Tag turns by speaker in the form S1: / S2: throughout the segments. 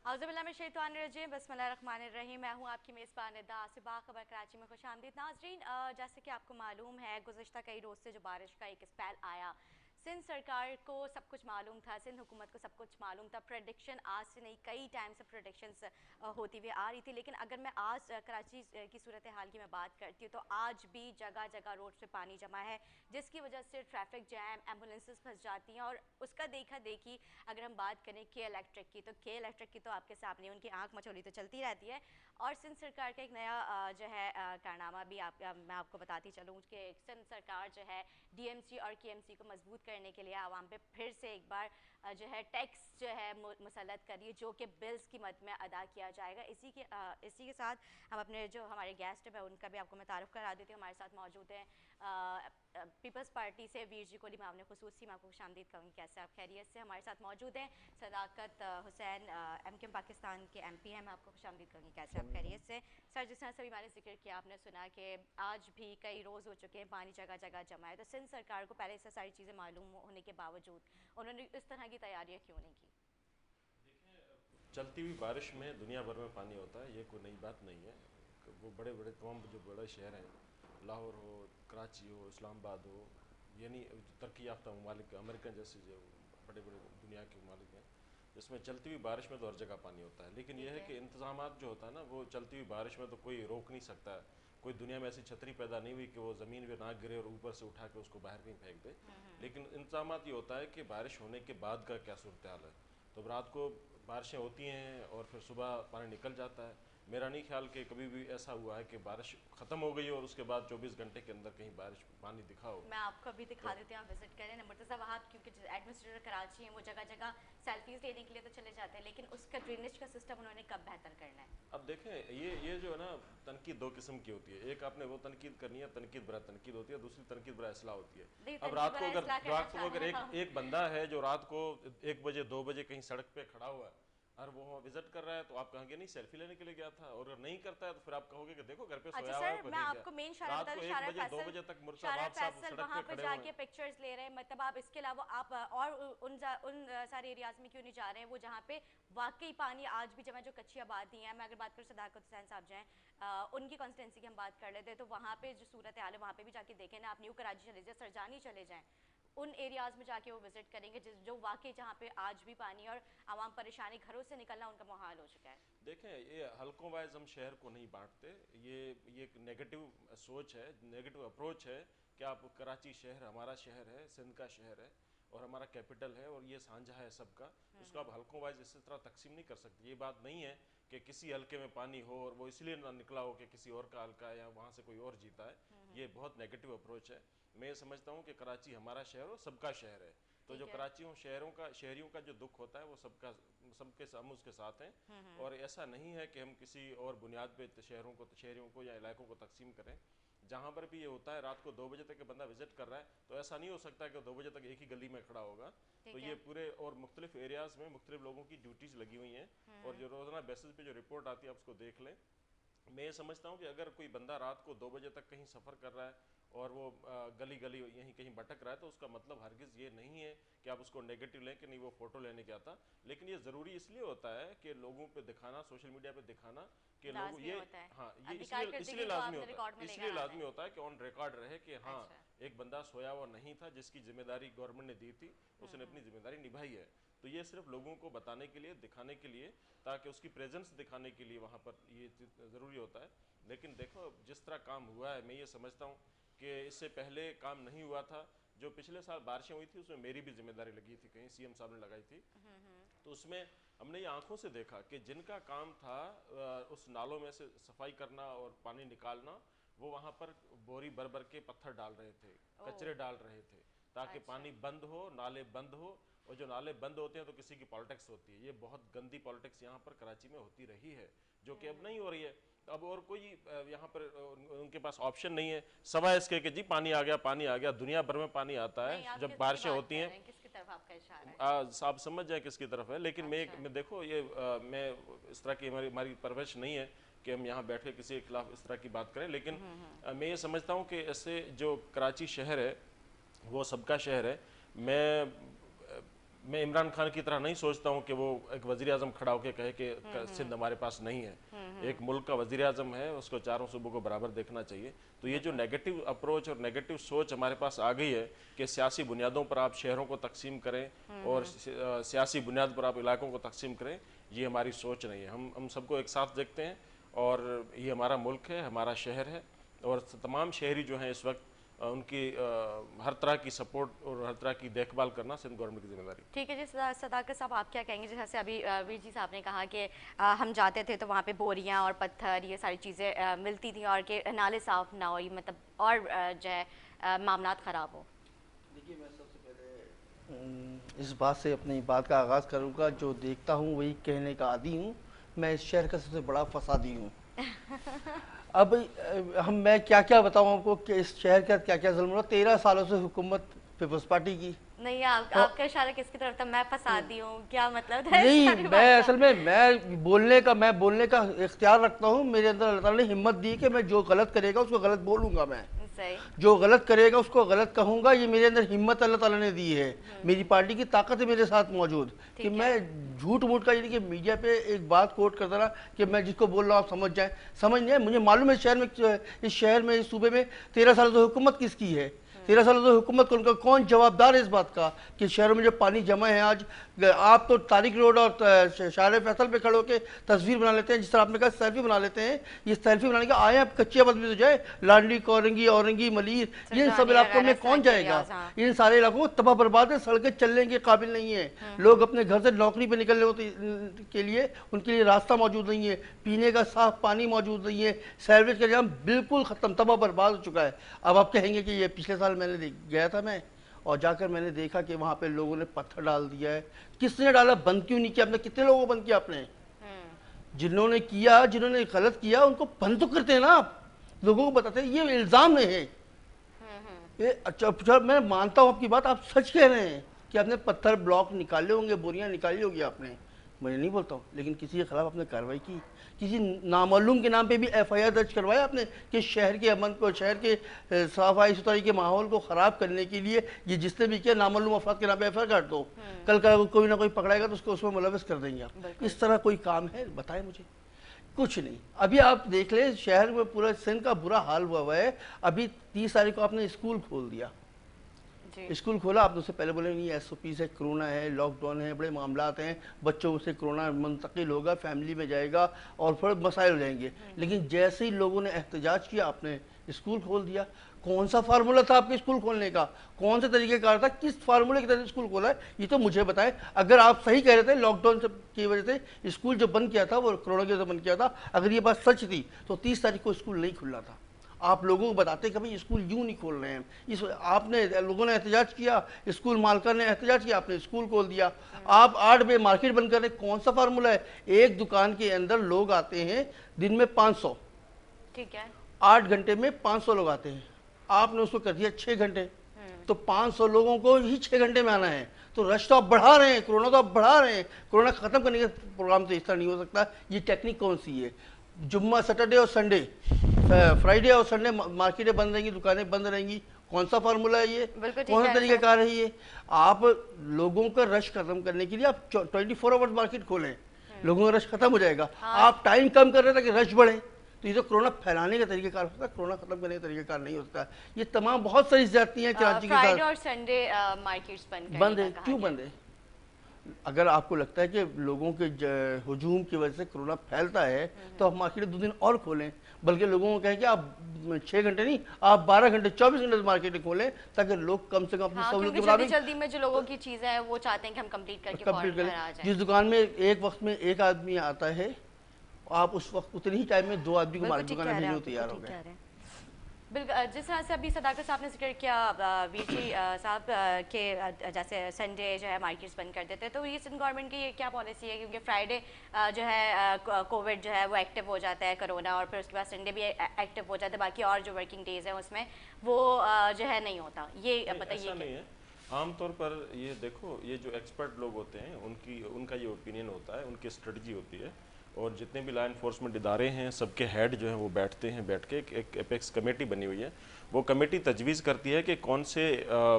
S1: औज़ुबिल्लाहिमिनश्शैतानिर्रजीम बिस्मिल्लाहिर्रहमानिर्रहीम। मैं हूँ आपकी मेज़बान निदा आसिफा। खबर कराची में खुशामदीद नाज़रीन। जैसे कि आपको मालूम है, गुज़िश्ता कई रोज़ से जो बारिश का एक स्पेल आया, सिंध सरकार को सब कुछ मालूम था, सिंध हुकूमत को सब कुछ मालूम था। प्रेडिक्शन आज से नहीं, कई टाइम से प्रेडिक्शंस होती हुई आ रही थी। लेकिन अगर मैं आज कराची की सूरत हाल की मैं बात करती हूँ तो आज भी जगह जगह रोड पे पानी जमा है, जिसकी वजह से ट्रैफिक जैम, एम्बुलेंसेस फंस जाती हैं। और उसका देखा देखी अगर हम बात करें के इलेक्ट्रिक की, तो के इलेक्ट्रिक की तो आपके सामने उनकी आंख मचोली तो चलती रहती है। और सिंध सरकार का एक नया जो है कारनामा भी मैं आपको बताती चलूँ कि सिंध सरकार जो है डीएमसी और केएमसी को मजबूत करने के लिए आवाम पे फिर से एक बार जो है टैक्स जो है मुसल्लत करिए, जो कि बिल्स की मद में अदा किया जाएगा। इसी के साथ हम अपने जो हमारे गेस्ट हैं उनका भी आपको मैं तारुफ करा देती हूँ। हमारे साथ मौजूद हैं पीपल्स पार्टी से वीर जी कोली मामले खुसूसी। मैं आपको खुशामदीद कहूँगी, कैसे आप खैरियत से। हमारे साथ मौजूद हैं सदाकत हुसैन, एमकेएम पाकिस्तान के एमपी हैं। मैं आपको खुशामदीद कहूँगी, कैसे आप खैरियत से। सर, जिस तरह से मैंने जिक्र किया, आपने सुना कि आज भी कई रोज़ हो चुके हैं, पानी जगह जगह जमा है। तो सिंध सरकार को पहले से सारी चीज़ें मालूम होने के बावजूद उन्होंने इस तरह की तैयारियाँ क्यों नहीं की?
S2: चलती हुई बारिश में दुनिया भर में पानी होता है, ये कोई नई बात नहीं है। वो बड़े बड़े तमाम जो बड़े शहर हैं, लाहौर हो, कराची हो, इस्लामाबाद हो, यानी तरक्की याफ्ता ममालिक, अमेरिकन जैसे जो बड़े बड़े दुनिया के ममालिक हैं, जिसमें चलती हुई बारिश में तो हर जगह पानी होता है। लेकिन यह
S1: ठीक
S2: है
S1: है।
S2: कि इंतजामात जो होता है ना, वो चलती हुई बारिश में तो कोई रोक नहीं सकता है। कोई दुनिया में ऐसी छतरी पैदा नहीं हुई कि वो ज़मीन पे ना गिरे और ऊपर से उठा के उसको बाहर कहीं फेंक दे। लेकिन इंतजामात ये होता है कि बारिश होने के बाद का क्या सूरत हाल है। तो रात को बारिशें होती हैं और फिर सुबह पानी निकल जाता है। मेरा नहीं ख्याल कि कभी भी ऐसा हुआ है कि बारिश ख़त्म हो गई और उसके बाद 24 घंटे के अंदर कहीं बारिश पानी दिखा हो।
S1: मैं आपको अभी दिखा
S2: तो
S1: देती हूँ, आप विजिट करें ना मुर्तज़ा वहाँ, क्योंकि एडमिनिस्ट्रेटर कराची हैं, वो जगह जगह सेल्फीज लेने के लिए तो चले जाते हैं, लेकिन उसका ड्रेनेज का सिस्टम उन्होंने कब बेहतर करना है?
S2: अब देखें, ये जो है ना, तनकीद दो किस्म की होती है। एक आपने वो तनकीद करनी है, तनकीद बरा तनकीद होती है, दूसरी तनकीद बरा इसलाह होती है।
S1: नहीं,
S2: अब
S1: तनकीद वाला इसलाह करना
S2: रात को
S1: चाह
S2: अगर
S1: रहे हैं
S2: एक
S1: हम।
S2: एक बंदा है जो रात को 1 बजे 2 बजे कहीं सड़क पे खड़ा हुआ है और वो वहाँ विजिट कर रहा है, तो आप कहेंगे नहीं सेल्फी लेने के लिए गया था। और अगर नहीं करता है तो फिर आप कहोगे कि देखो घर पे
S1: अच्छा
S2: सोया हुआ है,
S1: सर,
S2: कोई
S1: मैं
S2: नहीं गया।
S1: आपको मेन शारा
S2: रात
S1: बता
S2: को
S1: दूं,
S2: 1 बजे 2 बजे तक
S1: शारा
S2: मुर्तज़ा आप
S1: फैसल
S2: सड़क
S1: वहाँ
S2: पे
S1: पर
S2: खड़े हुए
S1: जाके
S2: हैं।
S1: पिक्चर्स ले रहे हैं। मतलब आप इसके अलावा आप और उन सारे एरियाज में क्यों नहीं जा रहे हैं, वो जहाँ पे वाकई पानी आज भी जमा, जो कच्ची आबादी है। मैं अगर बात करूँ सदाकत हुसैन साहब जो हैं, उनकी कॉन्स्टिटेंसी की हम बात कर लेते हैं, तो वहाँ पे जो सूरत हाल है वहाँ पे भी जाके देखें ना। आप न्यू कराची चले जाए, सरजानी चले जाएँ, उन एरियाज़ में जाके वो विजिट करेंगे जो वाकई जहाँ पे आज भी पानी और आवाम परेशानी, घरों से निकलना उनका मुहाल हो चुका है।
S2: देखें, ये हल्कों वाइज हम शहर को नहीं बांटते। ये एक नेगेटिव सोच है, नेगेटिव अप्रोच है कि आप कराची शहर हमारा शहर है, सिंध का शहर है और हमारा कैपिटल है और ये साझा है सबका। उसको आप हल्कों वाइज इस तरह तकसीम नहीं कर सकते। ये बात नहीं है कि किसी हल्के में पानी हो और वो इसलिए ना निकला हो कि किसी और का हल्का है या वहाँ से कोई और जीता है। ये बहुत नेगेटिव अप्रोच है। मैं ये समझता हूँ कि कराची हमारा शहर और सबका शहर है। तो जो
S1: ठीक है।
S2: कराचियों शहरियों का जो दुख होता है वो सबके हम उसके साथ हैं। और ऐसा नहीं है कि हम किसी और बुनियाद पे शहरियों को या इलाकों को तकसीम करें। जहाँ पर भी ये होता है, रात को 2 बजे तक बंदा विजिट कर रहा है, तो ऐसा नहीं हो सकता कि 2 बजे तक एक ही गली में खड़ा होगा। तो
S1: ठीक
S2: ये
S1: है।
S2: पूरे और मुख्तलिफ एरियाज़ में मुख्तलिफ लोगों की ड्यूटीज़ लगी हुई हैं और जो रोज़ाना बेसिस पे जो रिपोर्ट आती है आप उसको देख लें। मैं ये समझता हूँ कि अगर कोई बंदा रात को 2 बजे तक कहीं सफ़र कर रहा है और वो गली गली यहीं कहीं भटक रहा है, तो उसका मतलब हरगिज़ ये नहीं है कि आप उसको नेगेटिव लें कि नहीं वो फ़ोटो लेने गया था। लेकिन ये ज़रूरी इसलिए होता है कि लोगों पे दिखाना, सोशल मीडिया पे दिखाना कि लोग
S1: लाजमी
S2: ये,
S1: होता है।
S2: हाँ, ये
S1: अधिकार
S2: इसलिए
S1: कर्दगी को
S2: लाजमी
S1: आपने
S2: होता
S1: रिकॉर्ड
S2: है,
S1: में
S2: इसलिए
S1: लेकर आना
S2: लाजमी
S1: है।
S2: होता है कि ऑन रिकॉर्ड रहे कि हाँ,
S1: अच्छा।
S2: एक बंदा सोया हुआ नहीं था, जिसकी जिम्मेदारी गवर्नमेंट ने दी थी, उसने अपनी जिम्मेदारी निभाई है। तो ये सिर्फ लोगों को बताने के लिए, दिखाने के लिए, ताकि उसकी प्रेजेंस दिखाने के लिए वहाँ पर ये ज़रूरी होता है। लेकिन देखो, जिस तरह काम हुआ है, मैं ये समझता हूँ कि इससे पहले काम नहीं हुआ था। जो पिछले साल बारिशें हुई थी उसमें मेरी भी जिम्मेदारी लगी थी, कहीं सीएम साहब ने लगाई थी। तो उसमें हमने ये आंखों से देखा कि जिनका काम था उस नालों में से सफाई करना और पानी निकालना, वो वहाँ पर बोरी भर भर के पत्थर डाल रहे थे,
S1: ओह।
S2: कचरे डाल रहे थे, ताकि
S1: अच्छा।
S2: पानी बंद हो, नाले बंद हो। और जो नाले बंद होते हैं तो किसी की पॉलिटिक्स होती है। ये बहुत गंदी पॉलिटिक्स यहाँ पर कराची में होती रही है, जो कि अब नहीं हो रही है। अब और कोई यहाँ पर उनके पास ऑप्शन नहीं है, सवाए इसके कि जी पानी आ गया, पानी आ गया। दुनिया भर में पानी आता
S1: नहीं,
S2: है
S1: आप
S2: जब
S1: किसकी
S2: बारिशें
S1: बात
S2: होती
S1: कर
S2: हैं।
S1: रहे हैं, किसकी तरफ आपका इशारा है?
S2: आप समझ जाए किसकी तरफ है। लेकिन
S1: अच्छा।
S2: मैं देखो, ये मैं इस तरह की हमारी हमारी परवरिश नहीं है कि हम यहाँ बैठ के किसी के खिलाफ इस तरह की बात करें। लेकिन मैं ये समझता हूँ कि ऐसे जो कराची शहर है वो सबका शहर है। मैं मैं इमरान खान की तरह नहीं सोचता हूं कि वो एक वजीर आजम खड़ा होकर कहे कि सिंध हमारे पास नहीं है। एक मुल्क का वजीर आजम है, उसको चारों सूबों को बराबर देखना चाहिए। तो ये जो नेगेटिव अप्रोच और नेगेटिव सोच हमारे पास आ गई है कि सियासी बुनियादों पर आप शहरों को तकसीम करें और सियासी बुनियाद पर आप इलाकों को तकसीम करें, ये हमारी सोच नहीं है। हम सबको एक साथ देखते हैं और ये हमारा मुल्क है, हमारा शहर है, और तमाम शहरी जो हैं इस वक्त उनकी हर तरह की सपोर्ट और हर तरह की देखभाल करना सिंध गवर्नमेंट की जिम्मेदारी।
S1: ठीक है जी, सदाकत साहब आप क्या कहेंगे? जैसे अभी वीर जी साहब ने कहा कि हम जाते थे तो वहाँ पे बोरियाँ और पत्थर ये सारी चीज़ें मिलती थी और कि नाले साफ़ ना हो, ये मतलब और जो है मामलात ख़राब हो।
S3: देखिए, मैं सबसे पहले इस बात से अपनी बात का आगाज़ करूँगा, जो देखता हूँ वही कहने का आदी हूँ। मैं इस शहर का सबसे बड़ा फसादी हूँ। अब मैं क्या क्या बताऊँ आपको कि इस शहर का क्या क्या जुल्म हो रहा। 13 सालों से हुकूमत पीपल्स पार्टी की।
S1: नहीं, आपका इशारा किसकी तरफ था? मैं फसादी हूँ, क्या मतलब है?
S3: नहीं, मैं असल में मैं बोलने का इख्तियार रखता हूँ। मेरे अंदर अल्लाह ताला ने हिम्मत दी कि मैं जो गलत करेगा उसको गलत बोलूँगा, मैं
S1: सही।
S3: जो गलत करेगा उसको गलत कहूँगा। ये मेरे अंदर हिम्मत अल्लाह ताला ने दी है। मेरी पार्टी की ताकत है मेरे साथ मौजूद कि मैं झूठ मूठ का, यानी कि मीडिया पे एक बात कोट करता रहा कि मैं जिसको बोल रहा हूँ आप समझ जाएं। समझ नहीं है, मुझे मालूम है इस शहर में इस सूबे में 13 साल से हुकूमत किसकी है। 13 सालों से हुकूमत को उनका कौन जवाबदार है इस बात का कि शहरों में जो पानी जमा है। आज आप तो तारिक रोड और शाहर फैसल पे खड़े होकर तस्वीर बना लेते हैं, जिस तरह आपने कहा सेल्फी बना लेते हैं। ये सेल्फी बनाने का आए आप कच्ची आबाद में तो जाए, लाडली, कोरंगी, औरंगी, मलीर, इन सब इलाकों में कौन जाएगा? इन सारे इलाकों को तबाह बर्बाद है, सड़कें चलने के काबिल नहीं है। लोग अपने घर से नौकरी पे निकलने के लिए उनके लिए रास्ता मौजूद नहीं है, पीने का साफ पानी मौजूद नहीं है, सैलवेज का निजाम बिल्कुल खत्म, तबाह बर्बाद हो चुका है। अब आप कहेंगे कि ये पिछले साल मैंने गया था मैं, और जाकर मैंने देखा कि वहाँ पे लोगों ने पत्थर डाल दिया है। किसने डाला? बंद क्यों नहीं किया आपने? कितने लोगों को बंद किया आपने? जिन्होंने किया, जिन्होंने गलत किया उनको बंद तो करते हैं ना आप, लोगों को बताते हैं। ये इल्ज़ाम नहीं है ये। अच्छा, मैं मानता हूँ आपकी बात, आप सच कह रहे हैं कि आपने पत्थर ब्लॉक निकाले होंगे, बोरियां निकाली होगी आपने, मैं नहीं बोलता हूँ, लेकिन किसी के खिलाफ आपने कार्रवाई की? किसी नामालूम के नाम पे भी FIR दर्ज करवाया आपने कि शहर के अमन को, शहर के सफाई सुथराई के माहौल को ख़राब करने के लिए ये जिसने भी किया नामालूम अफराद के नाम पे FIR काट दो। कल का कोई ना कोई पकड़ाएगा तो उसको उसमें मुलविस कर देंगे आप। इस तरह कोई काम है? बताएं मुझे। कुछ नहीं। अभी आप देख ले, शहर में पूरा सिंध का बुरा हाल हुआ है। अभी 30 तारीख को आपने स्कूल खोल दिया, स्कूल खोला, आप उससे पहले बोले नहीं SOP है, कोरोना है, लॉकडाउन है, बड़े मामलात हैं, बच्चों से कोरोना मुंतकिल होगा, फैमिली में जाएगा और फिर मसाइल हो जाएंगे। लेकिन जैसे ही लोगों ने एहतजाज किया आपने स्कूल खोल दिया। कौन सा फार्मूला था आपके स्कूल खोलने का? कौन से तरीक़ेकार था? किस फार्मूले की तरह स्कूल खोला है ये तो मुझे बताएं। अगर आप सही कह रहे थे लॉकडाउन की वजह से स्कूल जो बंद किया था वो कोरोना की वजह से बंद किया था, अगर ये बात सच थी तो 30 तारीख को स्कूल नहीं खुलना था। आप लोगों को बताते कि भाई स्कूल यूँ नहीं खोल रहे हैं। इस आपने, लोगों ने एहतजाज किया, स्कूल मालका ने एहतजाज किया, आपने स्कूल खोल दिया। आप 8 बजे मार्केट बंद कर रहे, कौन सा फार्मूला है? एक दुकान के अंदर लोग आते हैं दिन में 500,
S1: ठीक है,
S3: 8 घंटे में 500 लोग आते हैं, आपने उसको कर दिया 6 घंटे। तो 500 लोगों को ही 6 घंटे में आना है, तो रश तो आप बढ़ा रहे हैं, कोरोना तो आप बढ़ा रहे हैं। कोरोना खत्म करने का प्रोग्राम तो इस तरह नहीं हो सकता। ये टेक्निक कौन सी है? जुम्मा, सैटरडे और संडे, फ्राइडे और संडे मार्केटें बंद रहेंगी, दुकानें बंद रहेंगी। कौन सा फार्मूला है ये? कौन सा तरीक़ाकार है ये? आप लोगों का रश खत्म करने के लिए आप 24 आवर्स मार्केट खोलें, लोगों का रश खत्म हो जाएगा। आप टाइम कम कर रहे थे कि रश बढ़े, तो ये तो कोरोना फैलाने का तरीक़ाकार होता है, कोरोना खत्म करने का तरीक़ाकार नहीं होता। ये तमाम बहुत सारी ज्यादतियाँ हैं कराची के साथ।
S1: फ्राइडे और संडे मार्केट्स बंद
S3: है, क्यों बंद है? अगर आपको लगता है कि लोगों के हुजूम की वजह से कोरोना फैलता है तो आप मार्केट 2 दिन और खोलें, बल्कि लोगों को कहें कि आप 6 घंटे नहीं, आप 12 घंटे 24 घंटे मार्केट खोलें, ताकि लोग कम से कम अपनी सहूलियत के मुताबिक,
S1: जल्दी में जो लोगों की चीज़ें हैं वो चाहते हैं कि हम कंप्लीट करके फौरन घर आ जाएं।
S3: जिस दुकान में एक वक्त में एक आदमी आता है, आप उस वक्त उतनी ही टाइम में 2 आदमी को मार्केट दुकान भेजने को तैयार हो गए।
S1: बिल्कुल, जिस तरह से अभी सदाकत साहब ने जिक्र किया वीर जी साहब के, जैसे संडे जो है मार्केट्स बंद कर देते हैं, तो ये सिंध गवर्नमेंट की क्या पॉलिसी है? क्योंकि फ्राइडे जो है कोविड जो है वो एक्टिव हो जाता है, कोरोना, और फिर उसके बाद संडे भी एक्टिव हो जाता है, बाकी और जो वर्किंग डेज हैं उसमें वो जो है नहीं होता। ये बताइए।
S2: नहीं है, आमतौर पर ये देखो, ये जो एक्सपर्ट लोग होते हैं उनका ये ओपिनियन होता है, उनकी स्ट्रेटजी होती है। और जितने भी लॉ इन्फोर्समेंट इदारे हैं सबके हेड जो हैं वो बैठते हैं, बैठ के एक एपेक्स कमेटी बनी हुई है। वो कमेटी तजवीज़ करती है कि कौन से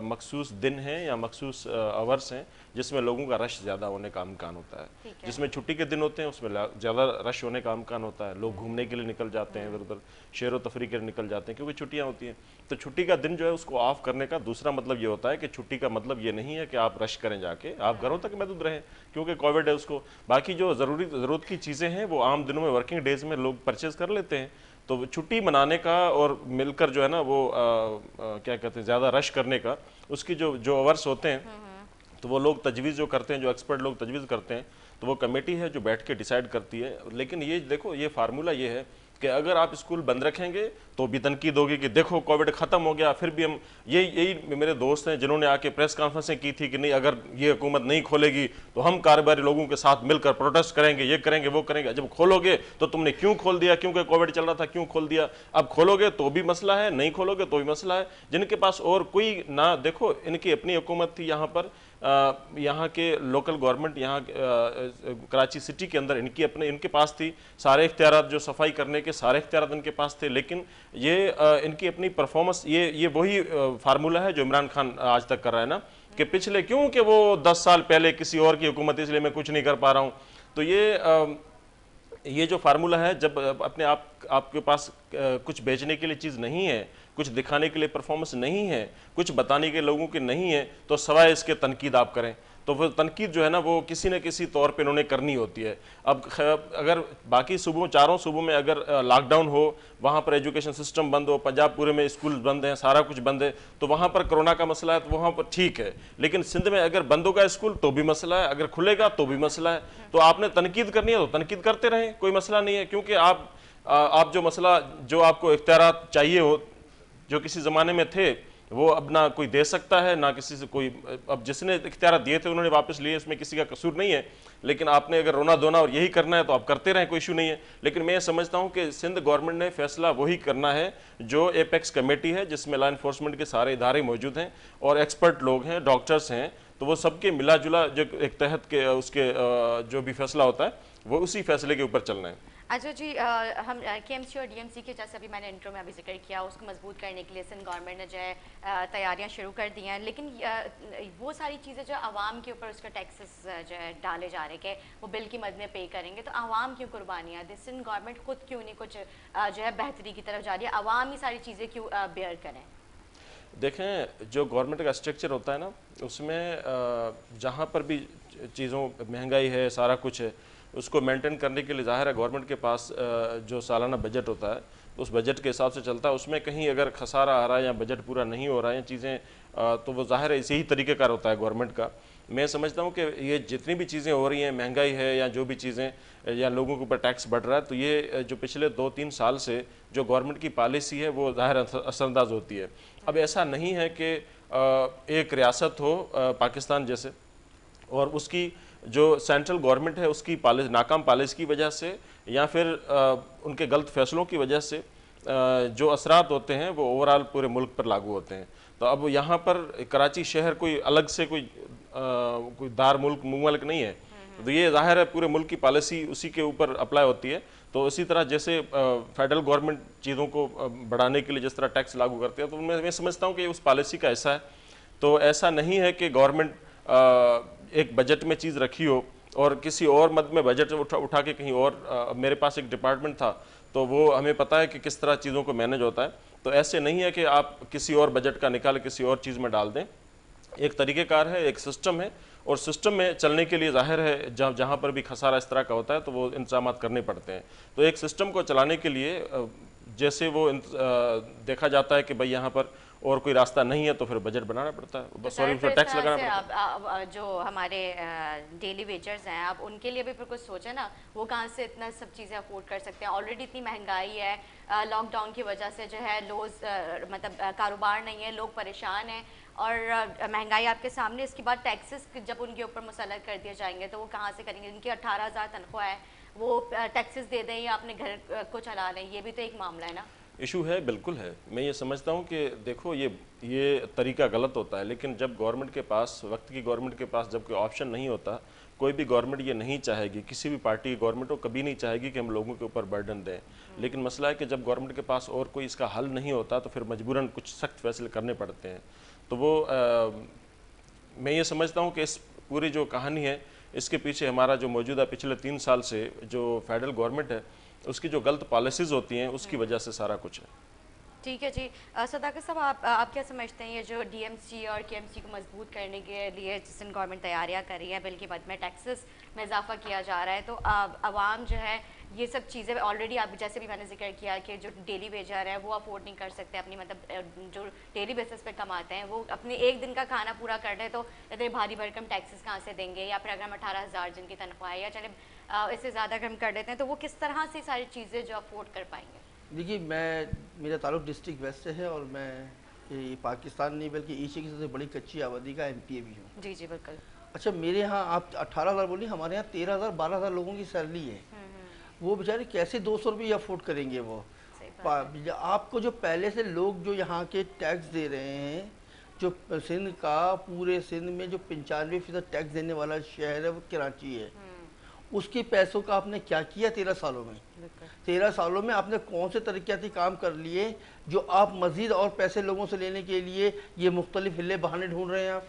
S2: मखसूस दिन हैं या मखसूस आवर्स हैं जिसमें लोगों का रश ज़्यादा होने का इम्कान होता है। जिसमें छुट्टी के दिन होते हैं उसमें ज़्यादा रश होने का इम्कान होता है, लोग घूमने के लिए निकल जाते हैं, इधर उधर शेर व तफरी के लिए निकल जाते हैं क्योंकि छुट्टियाँ होती हैं। तो छुट्टी का दिन जो है उसको ऑफ करने का दूसरा मतलब ये होता है कि छुट्टी का मतलब ये नहीं है कि आप रश करें जाके, आप घरों तक महदूद रहें क्योंकि कोविड है उसको। बाकी जो ज़रूरत की चीज़ें हैं वो आम दिनों में वर्किंग डेज में लोग परचेज कर लेते हैं। तो छुट्टी मनाने का और मिलकर जो है ना वो क्या कहते हैं ज़्यादा रश करने का उसकी जो आवर्स होते हैं तो वो लोग तजवीज़ जो करते हैं, जो एक्सपर्ट लोग तजवीज़ करते हैं, तो वो कमेटी है जो बैठ के डिसाइड करती है। लेकिन ये देखो ये फार्मूला ये है कि अगर आप स्कूल बंद रखेंगे तो भी तनकीद होगी कि देखो कोविड ख़त्म हो गया, फिर भी हम यही मेरे दोस्त हैं जिन्होंने आके प्रेस कॉन्फ्रेंसें की थी कि नहीं अगर ये हुकूमत नहीं खोलेगी तो हम कारोबारी लोगों के साथ मिलकर प्रोटेस्ट करेंगे, ये करेंगे वो करेंगे। जब खोलोगे तो तुमने क्यों खोल दिया, क्योंकि कोविड चल रहा था क्यों खोल दिया। अब खोलोगे तो भी मसला है, नहीं खोलोगे तो भी मसला है। जिनके पास और कोई ना, देखो इनकी अपनी हुकूमत थी यहाँ पर, यहाँ के लोकल गवर्नमेंट यहाँ कराची सिटी के अंदर इनके पास थी सारे इख्तियारात, जो सफाई करने के सारे इख्तियारात इनके पास थे। लेकिन ये इनकी अपनी परफॉर्मेंस, ये वही फार्मूला है जो इमरान खान आज तक कर रहा है ना, कि पिछले क्यों कि वो 10 साल पहले किसी और की हुकूमत इसलिए मैं कुछ नहीं कर पा रहा हूँ। तो ये जो फार्मूला है, जब अपने आपके पास कुछ बेचने के लिए चीज़ नहीं है, कुछ दिखाने के लिए परफॉर्मेंस नहीं है, कुछ बताने के लोगों के नहीं है, तो सवाए इसके तनकीद आप करें। तो वो तनकीद जो है ना वो किसी न किसी तौर पे उन्होंने करनी होती है। अब अगर बाकी सूबों, चारों सूबों में अगर लॉकडाउन हो, वहाँ पर एजुकेशन सिस्टम बंद हो, पंजाब पूरे में स्कूल बंद हैं, सारा कुछ बंद है, तो वहाँ पर कोरोना का मसला है तो वहाँ पर ठीक है। लेकिन सिंध में अगर बंद होगा स्कूल तो भी मसला है, अगर खुलेगा तो भी मसला है। तो आपने तनकीद करनी है तो तनकीद करते रहें, कोई मसला नहीं है। क्योंकि आप जो आपको इख्तियारात चाहिए हो, जो किसी ज़माने में थे, वो अब ना कोई दे सकता है ना किसी से कोई, अब जिसने इख्तियार दिए थे उन्होंने वापस लिए, इसमें किसी का कसूर नहीं है। लेकिन आपने अगर रोना धोना और यही करना है तो आप करते रहें, कोई इशू नहीं है। लेकिन मैं समझता हूं कि सिंध गवर्नमेंट ने फैसला वही करना है जो एपेक्स कमेटी है, जिसमें लॉ इन्फोर्समेंट के सारे इदारे मौजूद हैं और एक्सपर्ट लोग हैं, डॉक्टर्स हैं, तो वो सबके मिला जुला जो एक तहत के उसके जो भी फैसला होता है वो उसी फैसले के ऊपर चलना है।
S1: अच्छा जी, हम केएमसी और डीएमसी के, जैसे अभी मैंने इंट्रो में अभी जिक्र किया, उसको मजबूत करने के लिए सिंध गवर्नमेंट ने जो है तैयारियां शुरू कर दी हैं। लेकिन वो सारी चीज़ें जो आवाम के ऊपर उसका टैक्सेस जो है डाले जा रहे हैं, वो बिल की मद में पे करेंगे, तो आवाम क्यों कुर्बानियाँ दे? सिंध गवर्नमेंट खुद क्यों नहीं कुछ जो है बेहतरी की तरफ जा रही है? आवाम ही सारी चीज़ें क्यों बेयर करें?
S2: देखें, जो गवर्नमेंट का स्ट्रक्चर होता है ना, उसमें जहाँ पर भी चीज़ों महंगाई है, सारा कुछ है, उसको मेंटेन करने के लिए ज़ाहिर है गवर्नमेंट के पास जो सालाना बजट होता है उस बजट के हिसाब से चलता है। उसमें कहीं अगर खसारा आ रहा है या बजट पूरा नहीं हो रहा है या चीज़ें, तो वो ज़ाहिर है इसी ही तरीके का होता है गवर्नमेंट का। मैं समझता हूँ कि ये जितनी भी चीज़ें हो रही हैं, महंगाई है या जो भी चीज़ें, या लोगों के ऊपर टैक्स बढ़ रहा है, तो ये जो पिछले 2-3 साल से जो गवर्नमेंट की पॉलिसी है वो ज़ाहिर असरअंदाज होती है। अब ऐसा नहीं है कि एक रियासत हो पाकिस्तान जैसे, और उसकी जो सेंट्रल गवर्नमेंट है उसकी नाकाम पॉलिसी की वजह से या फिर उनके गलत फैसलों की वजह से जो असरात होते हैं वो ओवरऑल पूरे मुल्क पर लागू होते हैं। तो अब यहाँ पर कराची शहर कोई अलग से कोई दार मुल्क नहीं है, तो ये जाहिर है पूरे मुल्क की पॉलिसी उसी के ऊपर अप्लाई होती है। तो इसी तरह जैसे फेडरल गवर्नमेंट चीज़ों को बढ़ाने के लिए जिस तरह टैक्स लागू करते हैं, तो मैं समझता हूँ कि उस पॉलिसी का ऐसा है। तो ऐसा नहीं है कि गवर्नमेंट एक बजट में चीज़ रखी हो और किसी और मद में बजट उठा के कहीं और, मेरे पास एक डिपार्टमेंट था तो वो हमें पता है कि किस तरह चीज़ों को मैनेज होता है। तो ऐसे नहीं है कि आप किसी और बजट का निकाल किसी और चीज़ में डाल दें। एक तरीक़ेकार है, एक सिस्टम है, और सिस्टम में चलने के लिए जाहिर है जहाँ पर भी खसारा इस तरह का होता है तो वो इंतजाम करने पड़ते हैं। तो एक सिस्टम को चलाने के लिए जैसे वो देखा जाता है कि भाई यहाँ पर और कोई रास्ता नहीं है तो फिर बजट बनाना पड़ता है,
S1: तो
S2: सॉरी उसमें टैक्स लगाना पड़ता है।
S1: अब जो हमारे डेली वेजर्स हैं, अब उनके लिए भी फिर कुछ सोचे ना, वो कहाँ से इतना सब चीज़ें अफोर्ड कर सकते हैं? ऑलरेडी इतनी महंगाई है, लॉकडाउन की वजह से जो है मतलब कारोबार नहीं है, लोग परेशान हैं, और महंगाई आपके सामने, इसके बाद टैक्सेस जब उनके ऊपर मुसल्लत कर दिए जाएंगे तो वो कहाँ से करेंगे? इनकी 18,000 तनख्वाह है, वो टैक्सेस दे दें या अपने घर को चला लें, ये भी तो एक मामला है ना।
S2: इशू है, बिल्कुल है। मैं ये समझता हूँ कि देखो ये तरीका गलत होता है, लेकिन जब गवर्नमेंट के पास, वक्त की गवर्नमेंट के पास जब कोई ऑप्शन नहीं होता, कोई भी गवर्नमेंट ये नहीं चाहेगी, किसी भी पार्टी की गवर्नमेंट वो कभी नहीं चाहेगी कि हम लोगों के ऊपर बर्डन दें। लेकिन मसला है कि जब गवर्नमेंट के पास और कोई इसका हल नहीं होता तो फिर मजबूरन कुछ सख्त फैसले करने पड़ते हैं। तो वो मैं ये समझता हूँ कि इस पूरी जो कहानी है इसके पीछे हमारा जो मौजूदा पिछले 3 साल से जो फेडरल गवर्नमेंट है उसकी जो गलत पॉलिसीज़ होती हैं उसकी वजह से सारा कुछ है।
S1: ठीक है जी। सदाकत साहब, आप क्या समझते हैं ये जो डीएमसी और केएमसी को मजबूत करने के लिए जिस दिन गवर्नमेंट तैयारियां कर रही है, बिल के मद में टैक्सेस में इजाफा किया जा रहा है, तो आवाम जो है ये सब चीज़ें ऑलरेडी, आप जैसे भी मैंने जिक्र किया कि जो डेली वेजर है वो अफोर्ड नहीं कर सकते अपनी, मतलब जो डेली बेसिस पे कमाते हैं वो अपने एक दिन का खाना पूरा कर रहे, तो इतने भारी भरकम टैक्सेस कहाँ से देंगे? या फिर अगर हम 18,000 जिनकी तनख्वाह है या चले इससे ज़्यादा अगर हम कर देते हैं तो वो किस तरह से सारी चीज़ें जो अफोर्ड कर पाएंगे? देखिए,
S3: मेरा ताल्लुक डिस्ट्रिक्ट वेस्ट से है और मैं ये पाकिस्तान नहीं बल्कि एशिया की सबसे बड़ी कच्ची आबादी का एमपीए भी हूँ।
S1: जी जी बिल्कुल।
S3: अच्छा, मेरे यहाँ आप 18,000 बोली, हमारे यहाँ 13,000 12,000 लोगों की सैलरी है। वो बेचारे कैसे 200 रुपये अफोर्ड करेंगे? वो आपको जो पहले से लोग जो यहाँ के टैक्स दे रहे हैं, जो सिंध का, पूरे सिंध में जो 95% टैक्स देने वाला शहर है वो कराची है। उसके पैसों का आपने क्या किया 13 सालों में? 13 सालों में आपने कौन से तरक्याती काम कर लिए जो आप मजीद और पैसे लोगों से लेने के लिए ये मुख्तलिफ हिले बहाने ढूंढ रहे हैं?